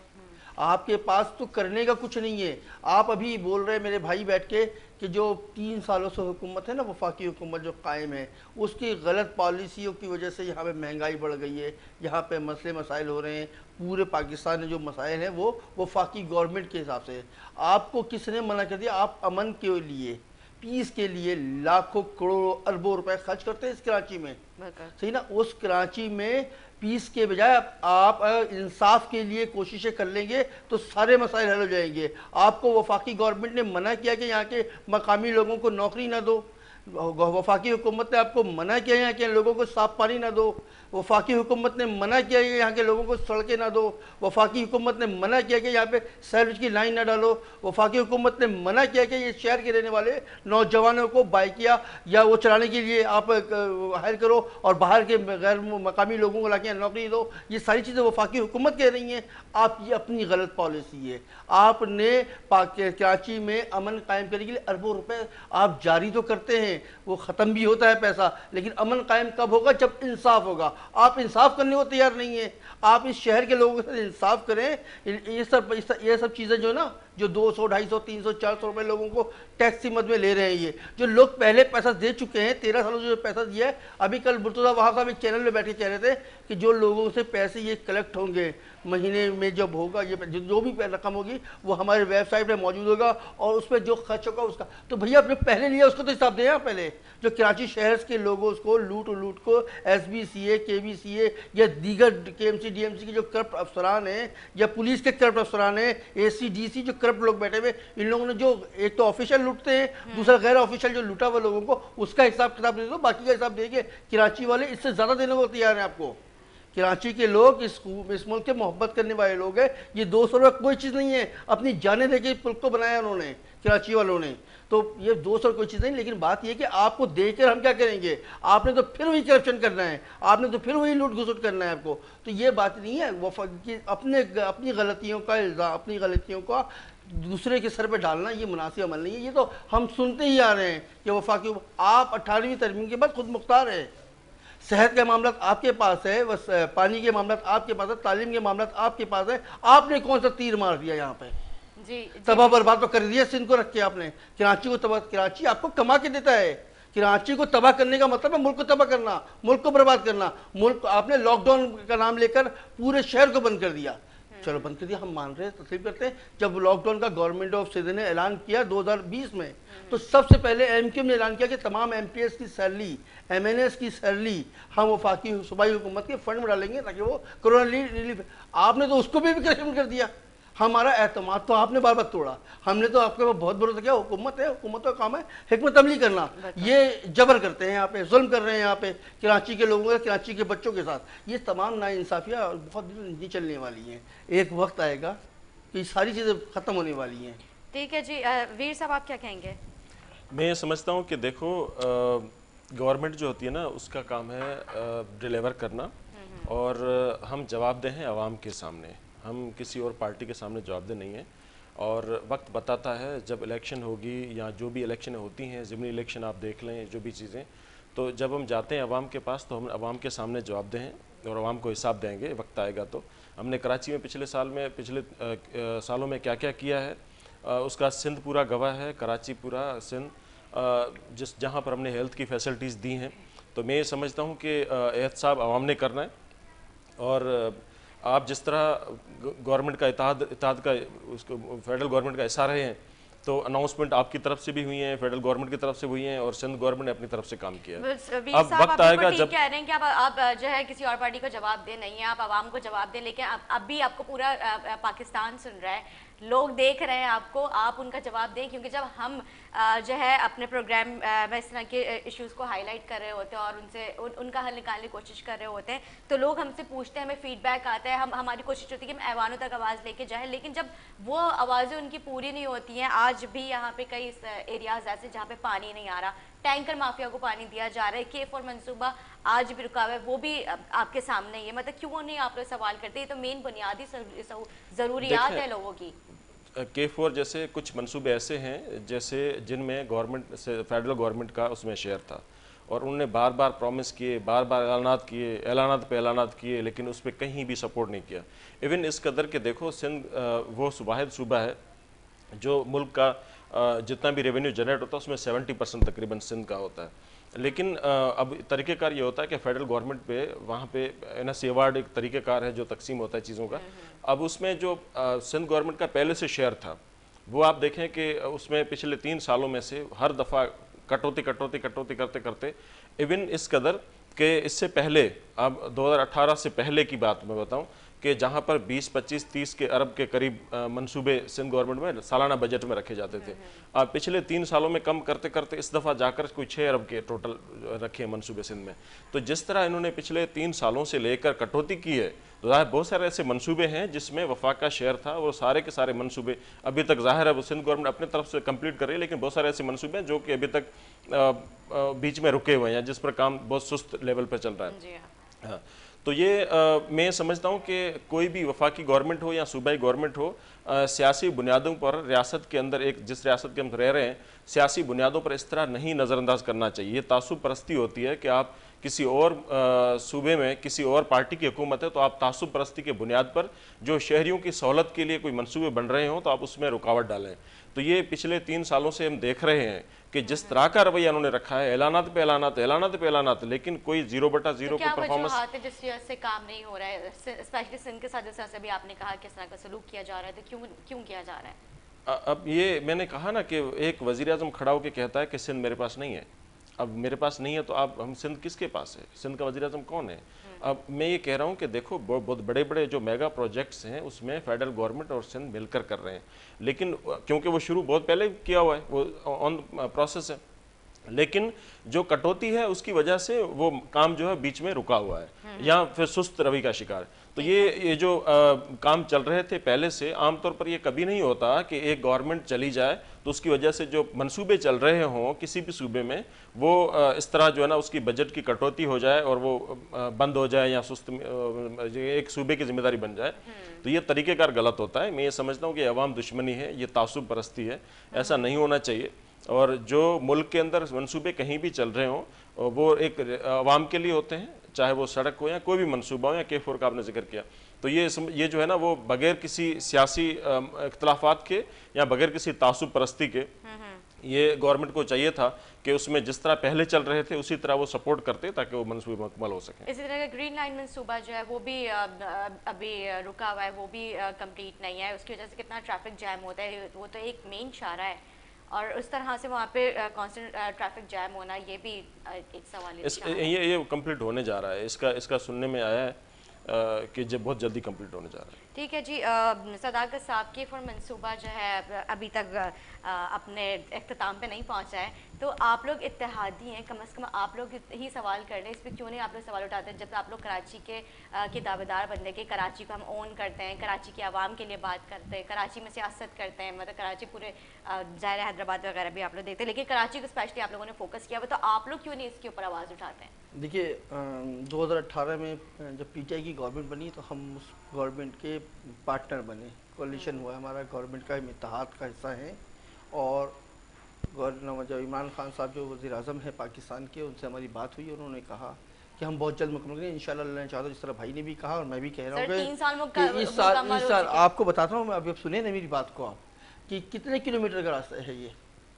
S3: आपके पास तो करने का कुछ नहीं है। आप अभी बोल रहे हैं मेरे भाई बैठ के कि जो 3 सालों से हुकूमत है ना, वफाकी हुकूमत जो कायम है, उसकी गलत पॉलिसियों की वजह से यहाँ पे महंगाई बढ़ गई है, यहाँ पे मसले मसाइल हो रहे हैं। पूरे पाकिस्तान में जो मसाइल हैं वो वफाकी गवर्नमेंट के हिसाब से। आपको किसने मना कर दिया? आप अमन के लिए, पीस के लिए लाखों करोड़ों अरबों रुपए खर्च करते हैं इस कराची में, सही ना? उस कराची में पीस के बजाय आप इंसाफ के लिए कोशिशें कर लेंगे तो सारे मसाइल हल हो जाएंगे। आपको वफाकी गवर्नमेंट ने मना किया कि यहाँ के मकामी लोगों को नौकरी ना दो। वफाकी हुकूमत ने आपको मना किया यहाँ के लोगों को साफ पानी ना दो। वफाकी हुकूमत ने मना किया कि यहाँ के लोगों को सड़कें ना दो। वफाकी हुकूमत ने मना किया कि यहाँ पे सैलरी की लाइन ना डालो। वफाकी हुकूमत ने मना किया कि ये शहर के रहने वाले नौजवानों को बाइकिया या वो चलाने के लिए आप हायर करो और बाहर के गैर मकामी लोगों को लाके नौकरी दो। ये सारी चीज़ें वफाकी हुकूमत कह रही हैं। आप ये अपनी गलत पॉलिसी है। आपने कराची में अमन कायम करने के लिए अरबों रुपए आप जारी तो करते हैं, वो ख़त्म भी होता है पैसा, लेकिन अमन कायम कब होगा? जब इंसाफ होगा। आप इंसाफ करने को तैयार नहीं है। आप इस शहर के लोगों के साथ इंसाफ करें। ये सब चीज़ें जो ना, जो 200, 250, 300, 400 रुपये लोगों को टैक्स की मद में ले रहे हैं, ये जो लोग पहले पैसा दे चुके हैं, 13 सालों से जो पैसा दिया है। अभी कल मुर्तज़ा वहाब साहब एक चैनल में बैठ के कह रहे थे कि जो लोगों से पैसे ये कलेक्ट होंगे महीने में, जब होगा ये जो भी रकम होगी वो हमारे वेबसाइट पे मौजूद होगा और उस पर जो खर्च होगा उसका, तो भैया आपने पहले लिया उसको तो हिसाब दें। पहले जो कराची शहर के लोगों को लूट को SBCA, KBCA या दीगर KMC DMC के जो करप्ट अफसरान हैं या पुलिस के करप्ट अफसरान हैं, ACDC जो करप्ट लोग बैठे हुए, इन लोगों ने जो एक तो ऑफिशियल लूटते हैं, दूसरा गैर ऑफिशियल जो लूटा हुआ लोगों को, उसका हिसाब किताब दे दो। बाकी का हिसाब देंगे कराची वाले, इससे ज़्यादा देने को तैयार हैं आपको। कराची के लोग इस मुल्क के मोहब्बत करने वाले लोग हैं। ये 200 रुपये कोई चीज़ नहीं है। अपनी जाने दे के पुल को बनाया उन्होंने, कराची वालों ने। तो ये 200 कोई चीज़ नहीं, लेकिन बात ये कि आपको देकर हम क्या करेंगे? आपने तो फिर वही करप्शन करना है, आपने तो फिर वही लूट घुसूट करना है आपको। तो ये बात नहीं है वो अपनी गलतियों का इल्ज़ाम, अपनी गलतियों का दूसरे के सर पे डालना, ये मुनासिब अमल नहीं है। ये तो हम सुनते ही आ रहे हैं कि वफाकी, आप 18वीं तरमीम के बाद खुद मुख्तार है। सेहत के मामला आपके पास है, बस पानी के मामला आपके पास है, तालीम के मामला आपके पास है। आपने कौन सा तीर मार दिया यहाँ पे? जी तबाह बर्बाद तो कर दिया सिंध को रख के आपने। कराची को तबाह, कराची आपको कमा के देता है। कराची को तबाह करने का मतलब है मुल्क को तबाह करना, मुल्क को बर्बाद करना। मुल्क आपने लॉकडाउन का नाम लेकर पूरे शहर को बंद कर दिया। चलो बंद कर दिया, हम मान रहे हैं, तस्लीम करते हैं। जब लॉकडाउन का गवर्नमेंट ऑफ सिंध ने ऐलान किया 2020 में, तो सबसे पहले MQM ने ऐलान किया कि तमाम MPS की सैलरी, MNS की सैलरी हम वफाकी सूबाई हुकूमत के फंड में डालेंगे ताकि वो कोरोना रिलीफ। आपने तो उसको भी खत्म कर दिया। हमारा एतमाद तो आपने बार बार तोड़ा। हमने तो आपके ऊपर बहुत भरोसा किया। हुकूमत है, हुकूमत का काम है हिकमत अमली करना। ये जबर करते हैं, यहाँ पे जुल्म कर रहे हैं, यहाँ पे कराची के लोगों के, कराची के बच्चों के साथ। ये तमाम नाइंसाफियाँ बहुत दिन नहीं चलने वाली हैं। एक वक्त आएगा कि सारी चीज़ें ख़त्म होने वाली हैं।
S1: ठीक है जी। वीर साहब, आप क्या कहेंगे?
S2: मैं ये समझता हूँ कि देखो, गवर्नमेंट जो होती है ना, उसका काम है डिलीवर करना, और हम जवाबदेह हैं आवाम के सामने, हम किसी और पार्टी के सामने जवाबदेह नहीं है। और वक्त बताता है जब इलेक्शन होगी या जो भी इलेक्शन होती हैं, ज़िमनी इलेक्शन आप देख लें, जो भी चीज़ें, तो जब हम जाते हैं आवाम के पास तो हम आवाम के सामने जवाबदेह हैं और आवाम को हिसाब देंगे, वक्त आएगा तो। हमने कराची में पिछले सालों में क्या क्या किया है, उसका सिंध पूरा गवाह है, कराची पूरा, सिंध, जहाँ पर हमने हेल्थ की फैसिलिटीज़ दी हैं। तो मैं ये समझता हूँ कि एहतसाब आवाम ने करना है, और आप जिस तरह गवर्नमेंट का इत्तेहाद का उसको फेडरल गवर्नमेंट का हिस्सा रहे हैं, तो अनाउंसमेंट आपकी तरफ से भी हुई हैं, फेडरल गवर्नमेंट की तरफ से हुई हैं, और सिंध गवर्नमेंट ने अपनी तरफ से काम किया है। अब वक्त आएगा जब
S1: कह रहे हैं कि आप जो है किसी और पार्टी को जवाब दे नहीं है, आप आवाम को जवाब दें, लेकिन अब भी आपको पूरा पाकिस्तान सुन रहा है, लोग देख रहे हैं आपको, आप उनका जवाब दें। क्योंकि जब हम जो है अपने प्रोग्राम में इस तरह के इश्यूज़ को हाईलाइट कर रहे होते हैं और उनका हल निकालने की कोशिश कर रहे होते हैं, तो लोग हमसे पूछते हैं, हमें फीडबैक आता है, हमारी कोशिश होती है कि हम ऐवानों तक आवाज़ लेके जाएं, लेकिन जब वो आवाज़ें उनकी पूरी नहीं होती हैं। आज भी यहाँ पे कई एरियाज़ ऐसे जहाँ पे पानी नहीं आ रहा, टैंकर माफिया को पानी दिया जा रहा है, K4 मंसूबा आज भी रुका हुआ है, वो भी आपके सामने ही है। मतलब क्यों नहीं आप लोग सवाल करते? ये तो मेन बुनियादी ज़रूरियात है लोगों की।
S2: K4 जैसे कुछ मंसूबे ऐसे हैं जैसे जिनमें गवर्नमेंट से, फेडरल गवर्नमेंट का उसमें शेयर था, और उन्होंने बार बार प्रॉमिस किए, बार बार ऐलानात पे ऐलानात किए, लेकिन उस पर कहीं भी सपोर्ट नहीं किया। इवन इस कदर के देखो, सिंध वो वाहिद सूबा है जो मुल्क का जितना भी रेवेन्यू जनरेट होता है उसमें 70% तकरीबन सिंध का होता है। लेकिन अब तरीक़ेकार ये होता है कि फेडरल गवर्नमेंट पे वहाँ पे NSC अवार्ड एक तरीक़ेकार है जो तकसीम होता है चीज़ों का। अब उसमें जो सिंध गवर्नमेंट का पहले से शेयर था, वो आप देखें कि उसमें पिछले 3 सालों में से हर दफ़ा कटौती करते करते इवन इस कदर कि इससे पहले, अब 2018 से पहले की बात मैं बताऊं, कि जहां पर 20, 25, 30 के अरब के करीब मंसूबे सिंध गवर्नमेंट में सालाना बजट में रखे जाते थे। अब पिछले 3 सालों में कम करते करते इस दफ़ा जाकर कोई 6 अरब के टोटल रखे मंसूबे सिंध में। तो जिस तरह इन्होंने पिछले 3 सालों से लेकर कटौती की है, तो ज़ाहिर बहुत सारे ऐसे मंसूबे हैं जिसमें वफाक का शेयर था, वो सारे के सारे मंसूबे अभी तक ज़ाहिर है वो सिंध गवर्नमेंट अपनी तरफ से कंप्लीट कर रही है, लेकिन बहुत सारे ऐसे मंसूबे हैं जो कि अभी तक बीच में रुके हुए हैं, जिस पर काम बहुत सुस्त लेवल पर चल रहा है। हाँ, तो ये मैं समझता हूँ कि कोई भी वफाकी गवर्नमेंट हो या सूबाई गवर्नमेंट हो, सियासी बुनियादों पर रियासत के अंदर, एक जिस रियासत के हम रह रहे हैं, सियासी बुनियादों पर इस तरह नहीं नज़रअंदाज करना चाहिए। ये तासुब परस्ती होती है कि आप किसी और सूबे में किसी और पार्टी की हुकूमत है तो आप तासुब परस्ती के बुनियाद पर जो शहरियों की सहूलत के लिए कोई मंसूबे बन रहे हों तो आप उसमें रुकावट डालें। तो ये पिछले 3 सालों से हम देख रहे हैं कि जिस तरह का रवैया उन्होंने रखा है, ऐलानात पे ऐलानात, लेकिन कोई 0/0 को परफॉर्मेंस।
S1: जिस वजह से काम नहीं हो रहा है, स्पेशली सिंध के साथ, जैसे भी आपने कहा किस तरह का सलूक किया जा रहा है, तो क्यों किया जा रहा है?
S2: अब ये मैंने कहा ना कि एक वज़ीर आज़म खड़ा होकर कहता है कि सिंध मेरे पास नहीं है। अब मेरे पास नहीं है तो आप हम सिंध किसके पास है? सिंध का वज़ीर आज़म कौन है? अब मैं ये कह रहा हूँ कि देखो, बहुत बड़े बड़े जो मेगा प्रोजेक्ट्स हैं उसमें फेडरल गवर्नमेंट और सिंध मिलकर कर रहे हैं, लेकिन क्योंकि वो शुरू बहुत पहले किया हुआ है, वो ऑन प्रोसेस है, लेकिन जो कटौती है उसकी वजह से वो काम जो है बीच में रुका हुआ है या फिर सुस्त रवि का शिकार। तो ये जो काम चल रहे थे पहले से, आमतौर पर ये कभी नहीं होता कि एक गवर्नमेंट चली जाए तो उसकी वजह से जो मंसूबे चल रहे हों किसी भी सूबे में, वो इस तरह जो है ना उसकी बजट की कटौती हो जाए और वो बंद हो जाए या सुस्त एक सूबे की जिम्मेदारी बन जाए। तो ये तरीक़ेकार गलत होता है। मैं ये समझता हूँ कि अवाम दुश्मनी है, ये तासुब परस्ती है, ऐसा नहीं होना चाहिए। और जो मुल्क के अंदर मंसूबे कहीं भी चल रहे हों वो एक अवाम के लिए होते हैं, चाहे वो सड़क हो या कोई भी मंसूबा हो या K4 का आपने जिक्र किया। तो ये जो है ना वो बगैर किसी सियासी इख्तलाफात के या बगैर किसी तासुब परस्ती के, ये गवर्नमेंट को चाहिए था कि उसमें जिस तरह पहले चल रहे थे उसी तरह वो सपोर्ट करते ताकि वो मंसूबे मुकम्मल हो सके।
S1: इसी तरह का ग्रीन लाइन मंसूबा जो है वो भी अभी रुका हुआ है, वो भी कंप्लीट नहीं है। उसकी वजह से कितना ट्रैफिक जैम होता है, वो तो एक मेन इशारा है, और उस तरह से वहाँ पे कांस्टेंट ट्रैफिक जैम होना ये भी एक सवाल है।
S2: ये कंप्लीट होने जा रहा है, इसका सुनने में आया है कि जब बहुत जल्दी कंप्लीट होने जा रहा है।
S1: ठीक है जी। सदाकत साहब के फॉर मंसूबा जो है अभी तक अपने इख्तिताम पे नहीं पहुंचा है, तो आप लोग इत्तेहादी हैं, कम से कम आप लोग ही सवाल कर लें इस पर, क्यों नहीं आप लोग सवाल उठाते हैं? जब आप लोग कराची के दावेदार बनने के, कराची को हम ओन करते हैं, कराची की आवाम के लिए बात करते हैं, कराची में सियासत करते हैं, मतलब कराची पूरे ज़ाहिर हैदराबाद वगैरह भी आप लोग देखते हैं, लेकिन कराची को स्पेशली आप लोगों ने फोकस किया हुआ, तो आप लोग क्यों नहीं इसके ऊपर आवाज़ उठाते हैं?
S3: देखिए 2018 में जब पीटीआई की गवर्नमेंट बनी तो हम उस गवर्नमेंट के पार्टनर बने, कोalition हुआ, हमारा गवर्नमेंट का इत्तेहाद का हिस्सा है। और गवर्नर जब इमरान खान साहब जो वज़ीर आज़म है पाकिस्तान के, उनसे हमारी बात हुई, उन्होंने कहा कि हम बहुत जल्द मुकम्मल करेंगे इंशाल्लाह अल्लाह ने चाहा तो, जिस तरह भाई ने भी कहा और मैं भी कह रहा हूँ कि इस साल आपको बताता हूँ मैं, अभी सुने ना मेरी बात को आप, कि कितने किलोमीटर का रास्ता है ये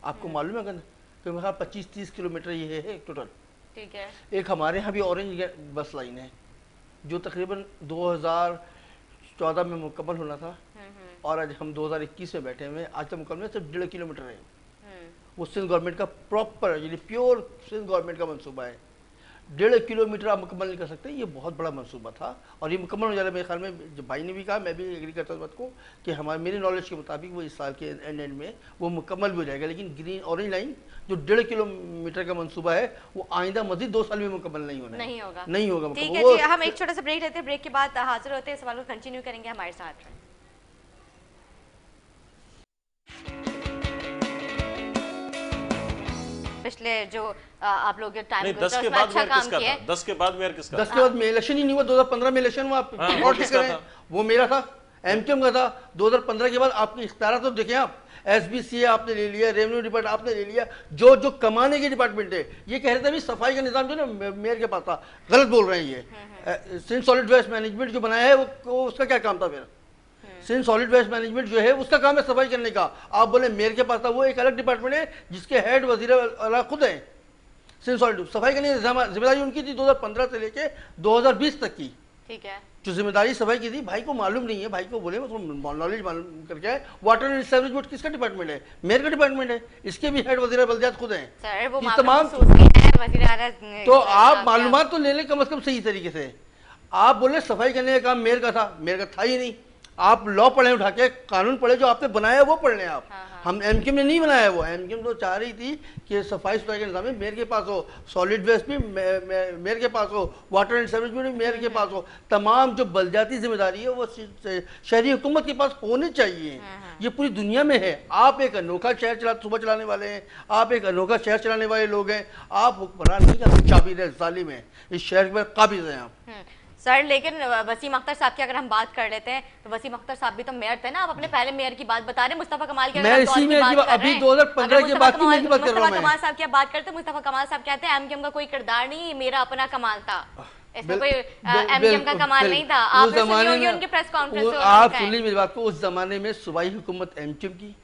S3: आपको मालूम है? अगर तो मेरे 25-30 किलोमीटर ये है टोटल।
S1: ठीक है।
S3: एक हमारे यहाँ भी ऑरेंज बस लाइन है जो तकरीबन 2014 में मुकम्मल होना था, और आज हम 2021 में बैठे हुए हैं, आज तक मुकम्मल सिर्फ 1.5 किलोमीटर है। वो सिंध गवर्नमेंट का प्रॉपर यानी प्योर सिंध गवर्नमेंट का मंसूबा है। 1.5 किलोमीटर आप मुकम्मल नहीं कर सकते, ये बहुत बड़ा मंसूबा था और ये मुकम्मल हो जाएगा मेरे ख्याल में। जब भाई ने भी कहा, मैं भी एग्री करता हूँ बात को कि हमारे मेरे नॉलेज के मुताबिक वो इस साल के एंड में वो मुकम्मल भी हो जाएगा। लेकिन ग्रीन ऑरेंज लाइन जो 1.5 किलोमीटर का मंसूबा है वो आइंदा मजीद 2 साल में मुकम्मल नहीं होना, नहीं होगा।
S1: ठीक है जी, हम एक छोटा सा ब्रेक लेते हैं, ब्रेक के बाद हाजिर होते हैं, सवाल को कंटिन्यू करेंगे, हमारे साथ रहें। पिछले जो आप लोग टाइम
S2: 10 के बाद
S1: अच्छा काम किया,
S2: 10 के बाद मेयर किसका?
S3: 10 के बाद में इलेक्शन ही नहीं हुआ, 2015 में इलेक्शन हुआ,
S2: वो किसका था?
S3: वो मेरा था, एमकेएम का था। 2015 के बाद आपके इख्तियार तो देखें आप, एसबीसी आपने ले लिया, रेवेन्यू डिपार्टमेंट आपने ले लिया, जो कमाने के डिपार्टमेंट है। ये कह रहे थे अभी सफाई का निजाम जो ना मेयर के पास था, गलत बोल रहे हैं ये। सिंध सॉलिड वेस्ट मैनेजमेंट जो बनाया है वो उसका क्या काम था? फिर सिंध सॉलिड वेस्ट मैनेजमेंट जो है उसका काम है सफाई करने का। आप बोले मेयर के पास था, वो एक अलग डिपार्टमेंट है जिसके हेड वजीर आला खुद हैं। सिंध सॉलिड सफाई करने की जिम्मेदारी उनकी थी 2015 से लेके 2020 तक की।
S1: ठीक है।
S3: जो जिम्मेदारी सफाई की थी, भाई को मालूम नहीं है, भाई को बोले नॉलेज मालूम करके आए। वाटर एंड एस्टेब्लिशमेंट किसका डिपार्टमेंट है? मेयर का डिपार्टमेंट है, इसके भी हेड वजीर बल्दियात खुद हैं।
S1: सर वो
S3: तमाम तो आप मालूमात तो ले लें कम से कम सही तरीके से। आप बोले सफाई करने का काम मेयर का था, मेयर का था ही नहीं। आप लॉ पढ़े, उठा के कानून पढ़े, जो आपने बनाया वो पढ़ लें आप। हम एमकेएम ने नहीं बनाया, वो एमकेएम तो चाह रही थी कि सफाई सुथराई का निजाम मेयर के पास हो, सॉलिड वेस्ट भी मेयर के पास हो, वाटर एंड सर्विस भी मेयर के पास हो। तमाम जो बलदियाती जिम्मेदारी है वो शहरी हुकूमत के पास होनी चाहिए। ये पूरी दुनिया में है। आप एक अनोखा शहर सुबह चलाने वाले हैं, आप एक अनोखा शहर चलाने वाले लोग हैं, आप हुक्मरान नहीं कर चाबीर है, जालिम है, इस शहर में काबिज हैं आप।
S1: सर लेकिन वसीम अख्तर साहब की अगर हम बात कर लेते हैं तो वसीम अख्तर साहब भी तो मेयर थे ना। आप अपने पहले मेयर की बात बता रहे हैं, मुस्तफा कमाल की
S3: मैं इसी में अभी 2015 की बात की बात कर रहा हूं।
S1: मुस्तफा कमाल साहब की बात करते हैं, मुस्तफा कमाल साहब कहते हैं एमकेएम का कोई किरदार नहीं, मेरा अपना कमाल था, इसमें कोई एमकेएम का कमाल नहीं था। आपने सुनी होगी उनके प्रेस कॉन्फ्रेंस।
S3: आप सुनिए मेरी बात को, उस जमाने में सूबाई हुकूमत एमकेएम की,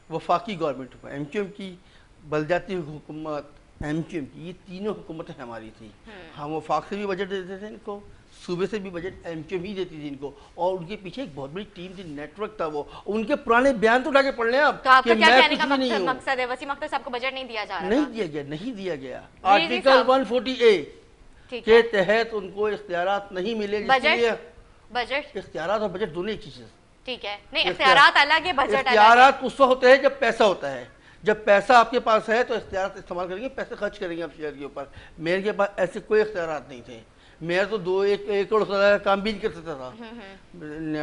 S3: वफाकी गवर्नमेंट एमकेएम की, बलदियाती हुकूमत एमकेएम की, ये तीनों हुकूमतें हमारी थी। हम वफाक से भी बजट देते थे इनको, सूबे से भी बजट एमकेएम ही देती थी इनको, और उनके पीछे एक बहुत बड़ी टीम थी, नेटवर्क था। वो उनके पुराने बयान तो उठा के पढ़ लें आप।
S1: तो आपका क्या कहने का मकसद है? वसीम अख्तर साहब को बजट नहीं दिया जा रहा?
S3: नहीं दिया गया, नहीं दिया गया। आर्टिकल 140A के तहत उनको इख्तियारात नहीं मिले।
S1: बजट
S3: इख्तियारात और बजट दोनों एक चीज है।
S1: ठीक है, नहीं इख्तियारात अलग है, बजट अलग है।
S3: इख्तियारात उस वक्त होते हैं जब पैसा होता है। जब पैसा आपके पास है तो इख्तियारात इस्तेमाल करेंगे, पैसे खर्च करेंगे आप शहर के ऊपर। मेयर के पास ऐसे कोई इख्तियारात नहीं थे। मेयर तो 1 करोड़ का काम भी नहीं कर सकता था।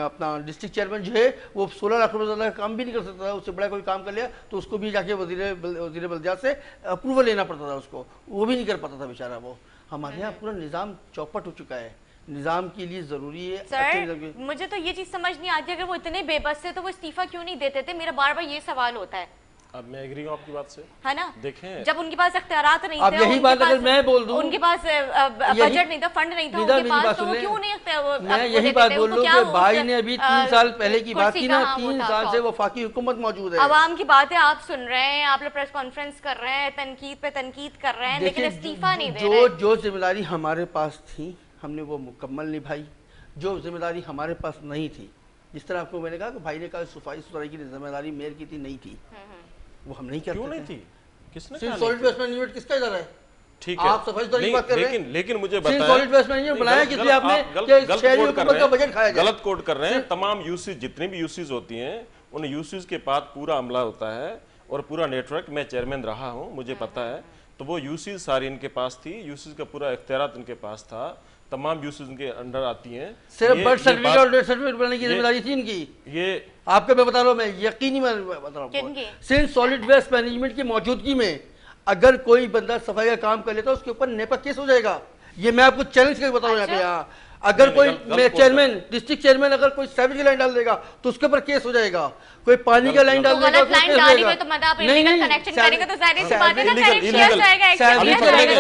S3: अपना डिस्ट्रिक्ट चेयरमैन जो है वो 16 लाख रुपए का काम भी नहीं कर सकता था। उससे बड़ा कोई काम कर लिया तो उसको भी जाके वजीर बल्दियात से अप्रूवल लेना पड़ता था उसको, वो भी नहीं कर पाता था बेचारा वो। हमारे यहाँ पूरा निज़ाम चौपट हो चुका है, निज़ाम के लिए ज़रूरी है।
S1: सर मुझे तो ये चीज़ समझ नहीं आती, अगर वो इतने बेबस थे तो वो इस्तीफा क्यों नहीं देते थे? मेरा बार बार ये सवाल होता है।
S2: अब मैं एग्री हूं आपकी बात से,
S1: है ना?
S2: देखें
S1: जब उनके पास इख्तियारात नहीं
S3: थे, यही बात अगर मैं बोल दूं,
S1: उनके पास बजट नहीं था, फंड नहीं था उनके पास, तो वो क्यों नहीं?
S3: मैं यही बात बोल रहा हूं कि भाई ने अभी 3 साल पहले की बात की ना, 3 साल से वफाकी हुकूमत मौजूद है।
S1: आवाम की बातें आप सुन रहे हैं, आप लोग प्रेस कॉन्फ्रेंस कर रहे हैं, तनकीद पे तनकीद कर रहे हैं, लेकिन इस्तीफा नहीं दे रहे।
S3: जो जिम्मेदारी हमारे पास थी हमने वो मुकम्मल निभाई। जो जिम्मेदारी हमारे पास नहीं थी, जिस तरह आपको मैंने कहा कि भाई ने कहा सफाई सुथराई की जिम्मेदारी मेयर की थी, नहीं थी, वो हम नहीं करते।
S2: क्यों नहीं थी? किसने
S3: सिर्फ सॉलिड वेस्ट मैनेजमेंट किसका इधर है?
S2: ठीक है,
S3: आप सफाई सुथरी की बात कर रहे हैं,
S2: लेकिन मुझे
S3: सिंध
S2: बताएं,
S3: सॉलिड वेस्ट मैनेजमेंट बनाया किसी आपने कि शहरियों के ऊपर का बजट खाया जाए।
S2: गलत कोड कर रहे हैं। तमाम यूसीज, जितनी भी यूसीज होती हैं, उन यूसीज के बाद पूरा अमला होता है और पूरा नेटवर्क, मैं चेयरमैन रहा हूं, मुझे पता है। तो वो यूसीज सारी इनके पास थी, यूसीज का पूरा इख्तियारात इनके पास था, तमाम यूसीज इनके अंडर आती हैं।
S3: सिर्फ बर्थ सर्टिफिकेट और डेथ सर्टिफिकेट बनाने की जिम्मेदारी थी इनकी।
S2: ये
S3: आपको मैं बता रहा हूँ, मैं यकीनी मैं बता रहा हूँ, सिंध सॉलिड वेस्ट मैनेजमेंट की मौजूदगी में अगर कोई बंदा सफाई का काम कर लेता है उसके ऊपर नेपा केस हो जाएगा। ये मैं आपको चैलेंज करके बता रहा हूँ यहाँ पे। अगर कोई चेयरमैन, डिस्ट्रिक्ट चेयरमैन अगर कोई सैवेज की लाइन डाल देगा तो उसके ऊपर केस हो जाएगा। कोई पानी का लाइन डाल देगा तो केस हो जाएगा।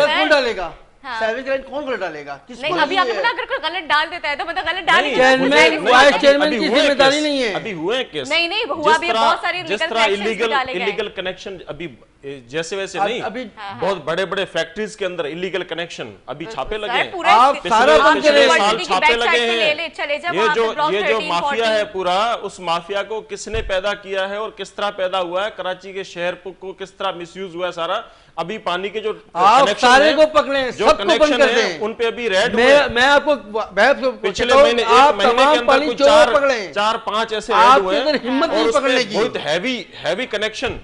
S3: कौन डालेगा सैवेज लाइन, कौन गलत डालेगा? किसको?
S1: अभी आपने बोला अगर कोई गलत डाल देता है तो मतलब गलत डाल ही
S3: चेयरमैन, वाइस चेयरमैन की जिम्मेदारी नहीं है।
S2: अभी हुए केस,
S1: नहीं हुआ भी, बहुत सारे
S2: जिस तरह इलीगल कनेक्शन अभी जैसे वैसे नहीं,
S3: अभी
S2: बहुत बड़े बड़े फैक्ट्रीज के अंदर इलीगल कनेक्शन अभी छापे लगे हैं।
S3: आप सारा
S2: पिछले साल छापे लगे हैं। ये जो माफिया है पूरा, उस माफिया को किसने पैदा किया है और किस तरह पैदा हुआ है, कराची के शहर को किस तरह मिसयूज हुआ है सारा। अभी पानी के जो
S3: सारे को पकड़े,
S2: जो कनेक्शन है उन पे अभी रेड
S3: मैं आपको
S2: पिछले महीने, एक महीने के अंदर कुछ 4-5 ऐसे रेड हुए हैं।
S3: हिम्मत नहीं पकड़ने की,
S2: बहुत हैवी कनेक्शन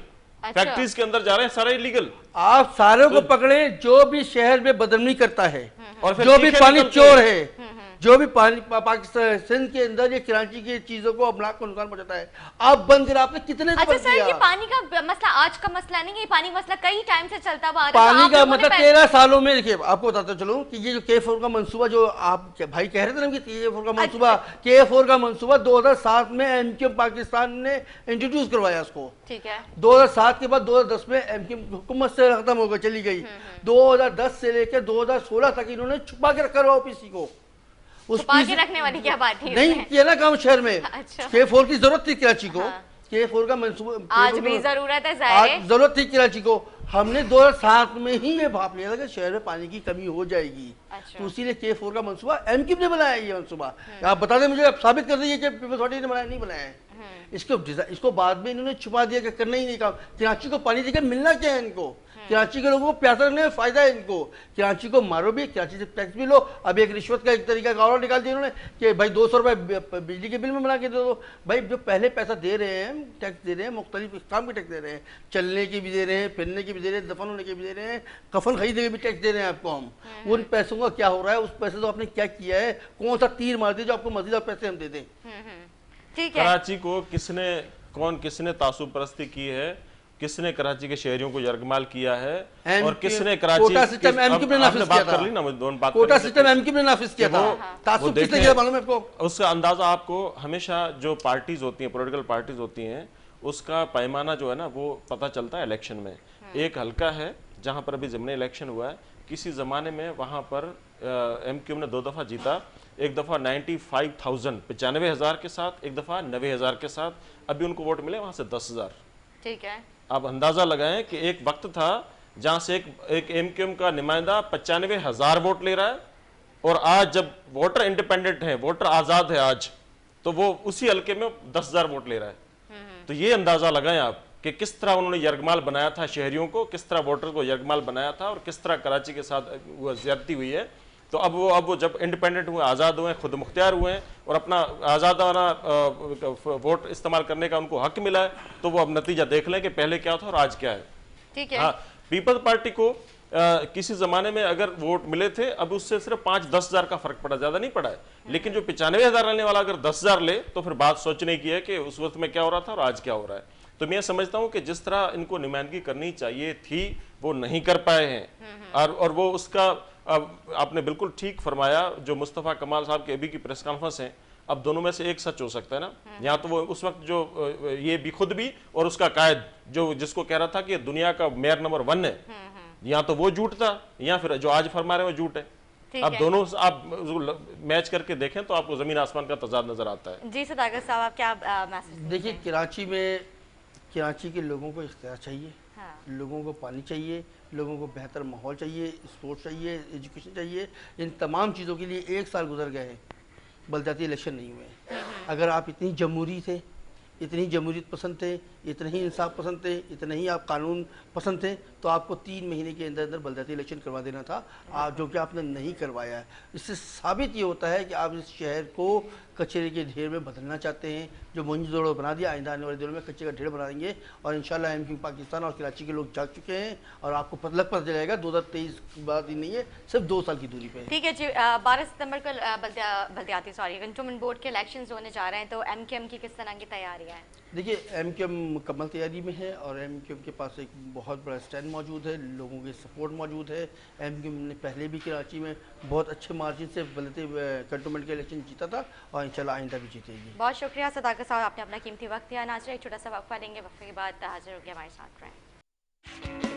S2: फैक्ट्रीज के अंदर जा रहे हैं, सारे इलीगल।
S3: आप सारे को पकड़े जो भी शहर में बदमनी करता है
S2: और
S3: जो भी पानी चोर है, जो भी पानी पाकिस्तान सिंध के अंदर ये कराची की चीजों को अमलाक को नुकसान पहुंचाता है, आप बंद कर। आपने कितने
S1: अच्छा सर, ये पानी का मसला आज का मसला नहीं है, ये पानी मसला कई टाइम से चलता हुआ आ रहा है।
S3: पानी का मतलब 13 सालों में। देखिए आपको बताता चलूं कि ये जो K4 का मंसूबा जो आप भाई कह रहे थे ना कि K4 का मंसूबा, K4 का मंसूबा 2007 में MQM पाकिस्तान ने इंट्रोड्यूस करवाया उसको।
S1: ठीक है।
S3: 2007 के बाद 2010 में MQM हुकूमत से खत्म हो गई, चली गई। 2010 से लेकर 2016 तक इन्होंने छुपा के रखा हुआ ओपीसी को।
S1: छुपा के रखने वाली क्या बात है?
S3: नहीं किया ना काम शहर में।
S1: अच्छा।
S3: K4 की जरूरत थी कराची को। K4 का मंसूबा
S1: आज भी जरूरत है, जाहिर
S3: जरूरत थी कराची को। हमने 2007 में ही ये भाप लिया था कि शहर में पानी की कमी हो जाएगी।
S1: अच्छा।
S3: तो इसीलिए K4 का मंसूबा MQM ने बनाया। ये मंसूबा आप बता दें मुझे, आप साबित कर दीजिए कि पीपल्स अथॉरिटी ने बनाया, नहीं बनाया है। इसको बाद में इन्होंने छुपा दिया कि करना ही नहीं काम। कराची को पानी देकर मिलना क्या है इनको? कराची के लोगों को प्यासा रखने में फायदा है इनको। कराची को मारो भी, कराची से टैक्स भी लो। अब एक रिश्वत का एक तरीका और निकाल दिया इन्होंने कि भाई 200 रुपए बिजली के बिल में बना के दे दो। भाई जो पहले पैसा दे रहे हैं, टैक्स दे रहे हैं, मुख्तलिफ काम के टैक्स दे रहे हैं, चलने की भी दे रहे हैं, फिरने की भी दे रहे हैं, दफन होने के भी दे रहे हैं, कफन खरीदने के भी टैक्स दे रहे हैं आपको हम। उन पैसों का क्या हो रहा है? उस पैसे तो आपने क्या किया है? कौन सा तीर मार दिया जो आपको मजीद और पैसे हम दे दें?
S1: ठीक है।
S2: कराची को किसने तासुब परस्ती की है, किसने कराची के शहरियों को यरगमाल किया है, और किसने कराची
S3: कोटा सिस्टम MQM ने नाफिज किया था।
S2: कर ली ना, मुझे दोनों बात
S3: कोटा सिस्टम MQM ने नाफिज किया था। तासुब किसने किया मालूम है आपको?
S2: उसका अंदाजा आपको हमेशा जो पार्टीज होती हैं, पॉलिटिकल पार्टीज होती हैं, उसका पैमाना जो है ना वो पता चलता है इलेक्शन में। एक हल्का है जहां पर अभी ज़िमनी इलेक्शन हुआ है, किसी ज़माने में वहां पर MQM ने 2 दफ़ा जीता। एक दफ़ा 95,000 के साथ, एक दफ़ा 90,000 के साथ। अभी उनको वोट मिले वहां से 10,000।
S1: ठीक है।
S2: आप अंदाजा लगाएं कि एक वक्त था जहां से एक MQM का नुमाइंदा 95,000 वोट ले रहा है, और आज जब वोटर इंडिपेंडेंट है, वोटर आजाद है आज, तो वो उसी हल्के में 10,000 वोट ले रहा है। तो ये अंदाजा लगाएं आप कि किस तरह उन्होंने यरगमाल बनाया था शहरियों को, किस तरह वोटर को यरगमाल बनाया था, और किस तरह कराची के साथ वो ज्यादती हुई है। तो अब वो जब इंडिपेंडेंट हुए, आज़ाद हुए, खुद मुख्तियार हुए हैं, और अपना आज़ादाना वोट इस्तेमाल करने का उनको हक मिला है, तो वो अब नतीजा देख लें कि पहले क्या था और आज क्या है।
S1: ठीक है।
S2: हाँ, पीपल्स पार्टी को किसी जमाने में अगर वोट मिले थे, अब उससे सिर्फ 5-10 हज़ार का फर्क पड़ा, ज्यादा नहीं पड़ा है। लेकिन जो 95,000 लेने वाला अगर 10,000 ले, तो फिर बात सोचने की है कि उस वक्त में क्या हो रहा था और आज क्या हो रहा है। तो मैं समझता हूं कि जिस तरह इनको नुमाइंदगी करनी चाहिए थी वो नहीं कर पाए हैं। और वो उसका आपने बिल्कुल ठीक फरमाया, जो मुस्तफ़ा कमाल साहब के अभी की प्रेस कॉन्फ्रेंस है, अब दोनों में से एक सच हो सकता है ना। यहाँ तो वो उस वक्त जो ये भी खुद भी और उसका कायद जो जिसको कह रहा था कि दुनिया का मेयर नंबर 1 है, यहाँ तो वो झूठ था, या फिर जो आज फरमा रहे हैं वो झूठ है। अब दोनों आप मैच करके देखें तो आपको जमीन आसमान का तजाद नजर आता है।
S1: जी सदाकत साहब, आप क्या मैसेज?
S3: देखिए, कराची के लोगों को इख्तियार चाहिए। हाँ। लोगों को पानी चाहिए, लोगों को बेहतर माहौल चाहिए, स्पोर्ट्स चाहिए, एजुकेशन चाहिए। इन तमाम चीज़ों के लिए 1 साल गुजर गए हैं, बलदियाती इलेक्शन नहीं हुए। अगर आप इतनी जमहूरी थे, इतनी ही जमहूरियत पसंद थे, इतने ही इंसाफ पसंद थे, इतने ही आप कानून पसंद थे, तो आपको 3 महीने के अंदर अंदर बलदियाती इलेक्शन करवा देना था, जो कि आपने नहीं करवाया है। इससे साबित ये होता है कि आप इस शहर को कचरे के ढेर में बदलना चाहते हैं। जो मोहनजोदड़ो बना दिया, आइंदा आने वाले दिनों में कचरे का ढेर बना देंगे। और इंशाल्लाह एमक्यू पाकिस्तान और कराची के लोग जाग चुके हैं और आपको पता चलेगा 2023 की बात ही नहीं है, सिर्फ 2 साल की दूरी पे है।
S1: ठीक है जी, 12 सितंबर को बल्दियाती कंटोनमेंट बोर्ड के इलेक्शंस होने जा रहे हैं, तो एमक्यूएम की किस तरह की तैयारियां हैं?
S3: देखिए, एमक्यूएम मुकम्मल तैयारी में है और एमक्यूएम के पास एक बहुत बड़ा स्टैंड मौजूद है, लोगों की सपोर्ट मौजूद है। एमक्यूएम ने पहले भी कराची में बहुत अच्छे मार्जिन से बल्दियाती कंटोनमेंट का इलेक्शन जीता था और इंशाल्लाह आइंदा भी जीतेगी।
S1: बहुत शुक्रिया सदाकत साहब, आपने अपना कीमती वक्त दिया। नाज़रीन, एक छोटा सा वक्फा लेंगे, वक्फे के बाद हाजिर होंगे, हमारे साथ रहें।